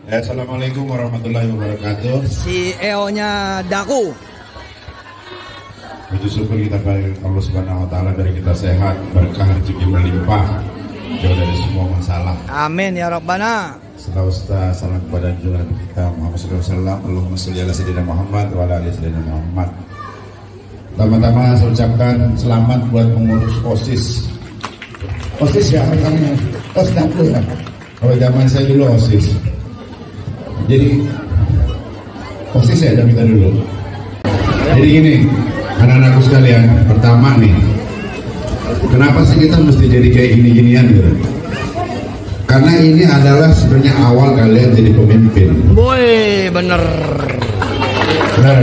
Assalamualaikum warahmatullahi wabarakatuh. Si EO-nya Daku. Puji syukur kita bagi Allah Subhanahu wa taala, dari kita sehat, berkah, rezeki berlimpah, jauh dari semua masalah. Amin ya Rabbana. Salawat salam kepada junjungan kita Muhammad sallallahu alaihi wasallam. Allahumma shalli ala sayyidina Muhammad wa ala ali sayyidina Muhammad. Pertama-tama saya ucapkan selamat buat pengurus OSIS. OSIS ya namanya. OSIS Daku ya. Kalau zaman saya dulu OSIS. Jadi OSIS ya kita dulu. Jadi gini, anak-anakku sekalian, pertama nih, kenapa sih kita mesti jadi kayak gini-ginian gitu? Karena ini adalah sebenarnya awal kalian jadi pemimpin. Boy, bener. Benar.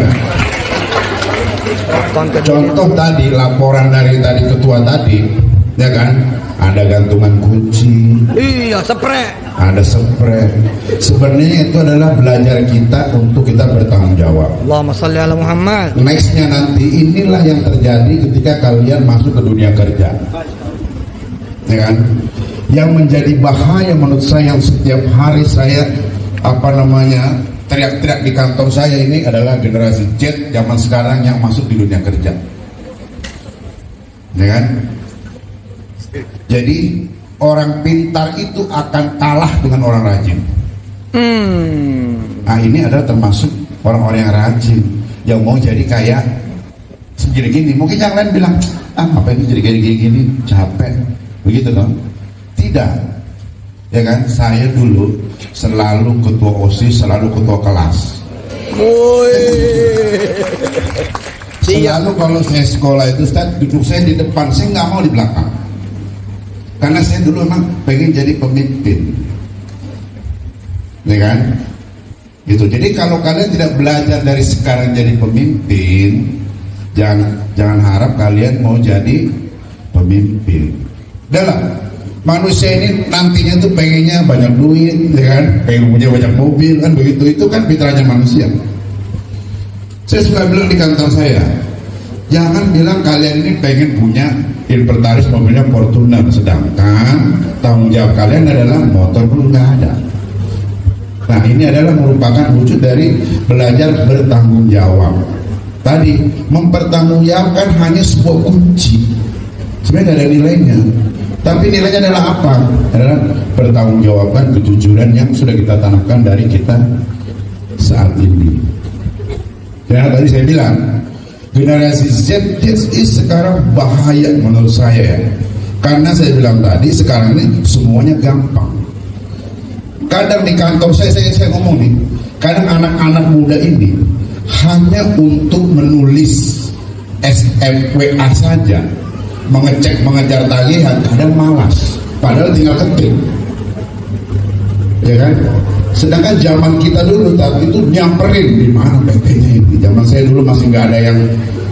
Contoh tadi, laporan dari tadi ketua tadi, ya kan? Ada gantungan kunci. Iya, spray. Ada spray. Sebenarnya itu adalah belajar kita untuk kita bertanggung jawab. Allahumma sholli ala Muhammad. Nextnya nanti inilah yang terjadi ketika kalian masuk ke dunia kerja, ya kan? Yang menjadi bahaya menurut saya, yang setiap hari saya teriak-teriak di kantor saya ini adalah generasi Z zaman sekarang yang masuk di dunia kerja, ya kan? Jadi orang pintar itu akan kalah dengan orang rajin. Nah ini adalah termasuk orang-orang yang rajin, yang mau jadi kayak segini gini. Mungkin yang lain bilang, apa ini jadi kayak gini, capek, begitu dong? Tidak, ya kan? Saya dulu selalu ketua OSIS, selalu ketua kelas. Selalu kalau saya sekolah itu, duduk saya di depan, saya nggak mau di belakang. Karena saya dulu memang pengen jadi pemimpin, ya kan? Gitu. Jadi kalau kalian tidak belajar dari sekarang jadi pemimpin, jangan harap kalian mau jadi pemimpin. Dalam manusia ini nantinya tuh pengennya banyak duit, ya kan? Pengen punya banyak mobil, kan begitu. Itu kan fitrahnya manusia. Saya suka bilang di kantor saya, jangan bilang kalian ini pengen punya inventaris mobilnya Fortuner, sedangkan tanggung jawab kalian adalah motor pun nggak ada. Nah ini adalah merupakan wujud dari belajar bertanggung jawab. Tadi mempertanggungjawabkan hanya sebuah kunci, sebenarnya ada nilainya. Tapi nilainya adalah apa? Adalah bertanggungjawabkan kejujuran yang sudah kita tanamkan dari kita saat ini. Dan tadi saya bilang, generasi Z sekarang bahaya menurut saya, karena saya bilang tadi sekarang ini semuanya gampang. Kadang di kantor saya ngomong nih, kadang anak-anak muda ini hanya untuk menulis SMWA saja, mengejar tagihan, kadang malas, padahal tinggal ketik, ya kan? Sedangkan zaman kita dulu tadi itu nyamperin di mana PT-nya ini. Zaman saya dulu masih nggak ada yang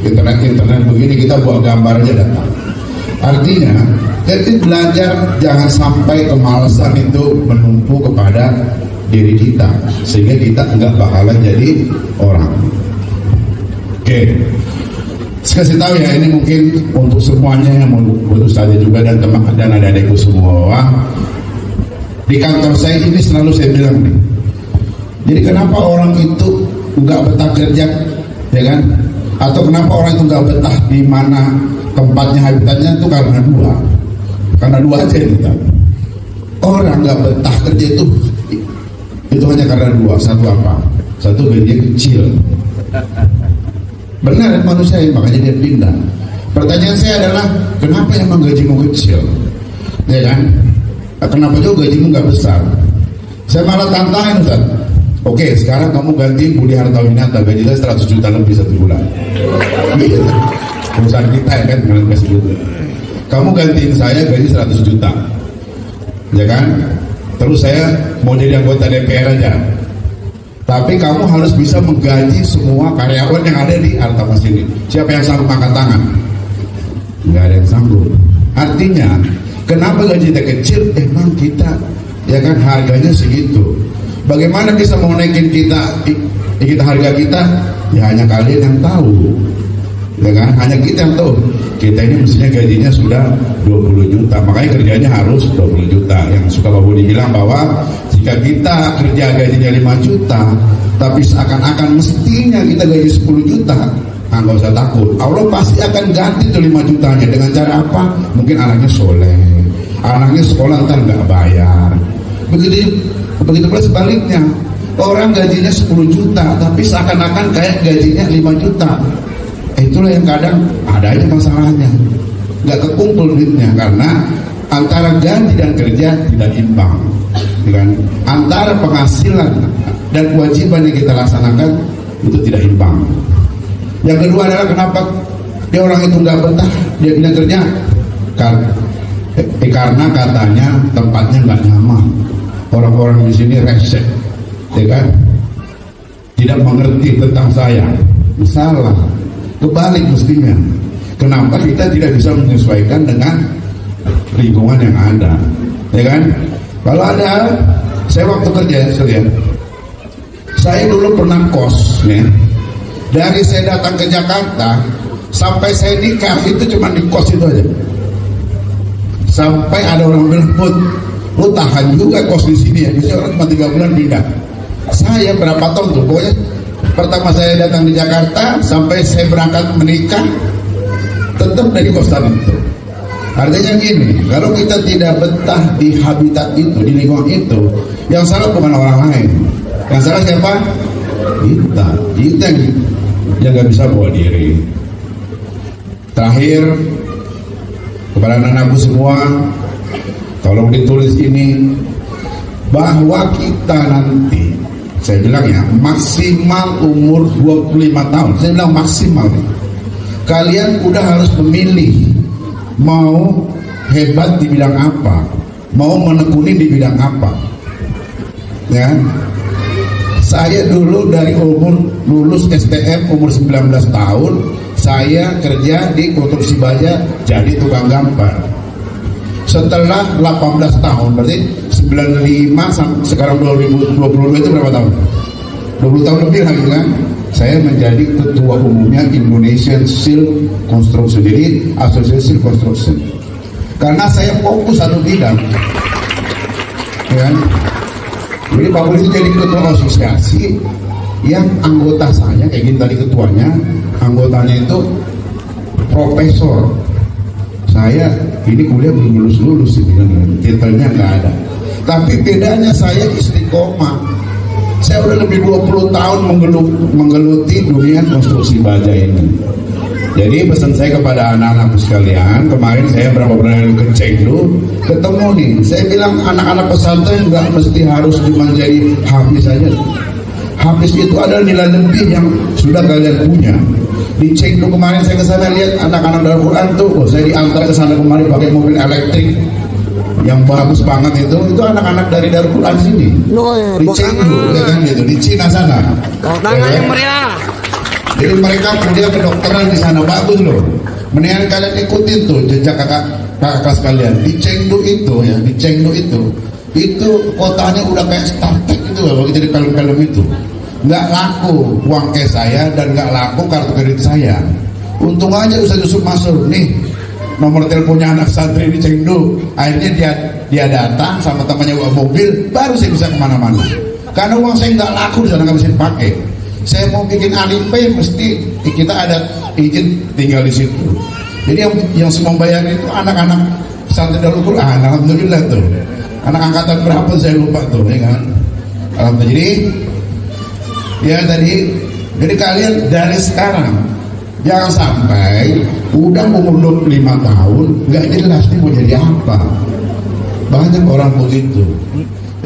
internet begini, kita buat gambar aja datang. Artinya, jadi belajar jangan sampai kemalasan itu menumpuk kepada diri kita, sehingga kita nggak bakalan jadi orang. Oke, saya kasih tahu ya, ini mungkin untuk semuanya yang buat saya juga dan teman dan adik-adikku semua. Di kantor saya ini selalu saya bilang nih, jadi kenapa orang itu nggak betah kerja, ya kan? Atau kenapa orang itu nggak betah di mana tempatnya, habitatnya, itu karena dua aja kita. Orang nggak betah kerja itu hanya karena dua. Satu apa? Satu gajinya kecil. Benar manusia, makanya dia pindah. Pertanyaan saya adalah, kenapa emang gajimu kecil, ya kan? Kenapa juga gajimu nggak besar? Saya malah tantangin, Ustaz. Oke, sekarang kamu ganti Budi Hartawinata, gaji saya 100 juta lebih satu bulan. Gitu. Perusahaan kita ya kan, dengan kasih gitu. Kamu gantiin saya gaji 100 juta, ya kan? Terus saya mau jadi anggota DPR aja. Tapi kamu harus bisa menggaji semua karyawan yang ada di Altamas ini. Siapa yang sanggup angkat tangan? Nggak ada yang sanggup. Artinya, kenapa gaji kita kecil? Emang kita, ya kan, harganya segitu. Bagaimana bisa mau naikin kita harga kita? Ya hanya kalian yang tahu, ya kan? Hanya kita yang tahu. kita ini mestinya gajinya sudah 20 juta, makanya kerjanya harus 20 juta. Yang suka Pak Budi bilang bahwa jika kita kerja gajinya 5 juta tapi seakan-akan mestinya kita gaji 10 juta, nggak usah takut, Allah pasti akan ganti tuh 5 jutanya. Dengan cara apa? Mungkin anaknya soleh, anaknya sekolah ntar nggak bayar. Begitu pula sebaliknya, orang gajinya 10 juta tapi seakan-akan kayak gajinya 5 juta. Itulah yang kadang ada aja masalahnya, nggak kekumpul duitnya karena antara gaji dan kerja tidak imbang, kan? Antara penghasilan dan kewajiban yang kita laksanakan itu tidak imbang. Yang kedua adalah kenapa dia orang itu nggak betah dia pindah kerja, karena katanya tempatnya nggak nyaman, orang-orang di sini resek, ya kan? Tidak mengerti tentang saya. Salah, kebalik mestinya. Kenapa kita tidak bisa menyesuaikan dengan lingkungan yang ada, ya kan? Kalau ada, saya waktu kerja, saya dulu pernah kos, ya. Dari saya datang ke Jakarta sampai saya nikah itu cuma di kos itu aja. Sampai ada orang bilang, "Put, lu tahan juga kos di sini ya." Biasanya orang cuma 3 bulan pindah. Saya berapa tahun tuh? Pokoknya pertama saya datang di Jakarta sampai saya berangkat menikah tetap dari kosan itu. Artinya gini, kalau kita tidak betah di habitat itu, di lingkungan itu, yang salah bukan orang lain. Yang salah siapa? Kita yang nggak bisa bawa diri. Terakhir, kepada anak-anakku semua, tolong ditulis ini, bahwa kita nanti, saya bilang ya, maksimal umur 25 tahun. Saya bilang maksimal nih. Kalian udah harus memilih mau hebat di bidang apa, mau menekuni di bidang apa, ya. Saya dulu dari umur lulus STM umur 19 tahun, saya kerja di konstruksi baja jadi tukang gambar. Setelah 18 tahun, berarti 95 sekarang 2022 itu berapa tahun? 20 tahun lebih lagi kan? Saya menjadi ketua umumnya Indonesian Steel Construction, jadi Association Construction. Karena saya fokus satu bidang, ya kan? Jadi Pak Budi jadi ketua asosiasi yang anggota saya, kayak gini tadi ketuanya, anggotanya itu profesor. Saya ini kuliah belum lulus ini kan, titelnya nggak ada. Tapi bedanya saya istiqomah. Saya udah lebih 20 tahun menggeluti dunia konstruksi baja ini. Jadi pesan saya kepada anak-anakku sekalian, kemarin saya berapa bulan ke Cengdu, ketemu nih, saya bilang anak-anak pesantren nggak mesti harus cuma jadi hafiz saja. Hafiz itu adalah nilai lebih yang sudah kalian punya. Di Cengdu kemarin saya kesana lihat anak-anak Darul Quran tuh, saya diantar ke sana kemarin pakai mobil elektrik yang bagus banget itu anak-anak dari Darul Quran sini. Di Cengdu, ya kan gitu, di Cina sana. Tangan yang meriah. Jadi mereka kuliah kedokteran di sana, bagus loh. Mendingan kalian ikutin tuh jejak kakak sekalian. Di Chengdu itu ya, di Chengdu itu kotanya udah kayak startup itu kalau kita di film-film itu. Nggak laku uang cash saya dan nggak laku kartu kredit saya. Untung aja Ustaz Yusuf masuk nih nomor teleponnya anak santri di Chengdu. Akhirnya dia datang sama temannya bawa mobil, baru saya bisa kemana-mana. Karena uang saya nggak laku di sana, nggak bisa dipakai. Saya mau bikin Alipay mesti kita ada izin tinggal di situ. Jadi yang semua bayar itu anak-anak pesantren Darul Quran. Alhamdulillah tuh. Anak angkatan berapa saya lupa tuh, ya kan? Alhamdulillah. Jadi kalian dari sekarang jangan sampai udah umur 25 tahun nggak jelas nih mau jadi apa. Banyak orang begitu.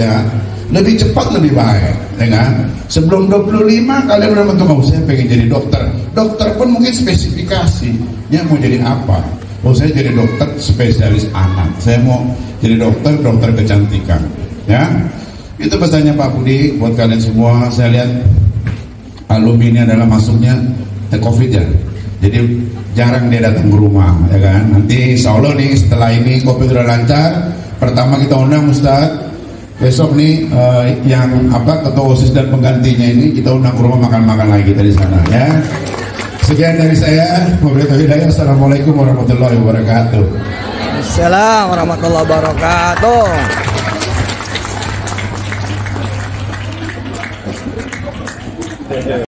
Ya. Lebih cepat lebih baik, ya kan? Sebelum 25 kalian udah menentukan, saya pengen jadi dokter. Dokter pun mungkin spesifikasinya mau jadi apa. Saya jadi dokter spesialis anak. Saya mau jadi dokter kecantikan. Ya, itu pesannya Pak Budi buat kalian semua. Saya lihat alumni ini adalah masuknya COVID ya. Jadi jarang dia datang ke rumah, ya kan? Nanti insya Allah nih setelah ini COVID udah lancar, pertama kita undang Ustadz. Besok nih yang ketua OSIS dan penggantinya ini kita undang ke rumah makan-makan lagi kita di sana ya. Sekian dari saya. Wabillahi hidayah. Assalamualaikum warahmatullahi wabarakatuh. Assalamualaikum warahmatullahi wabarakatuh.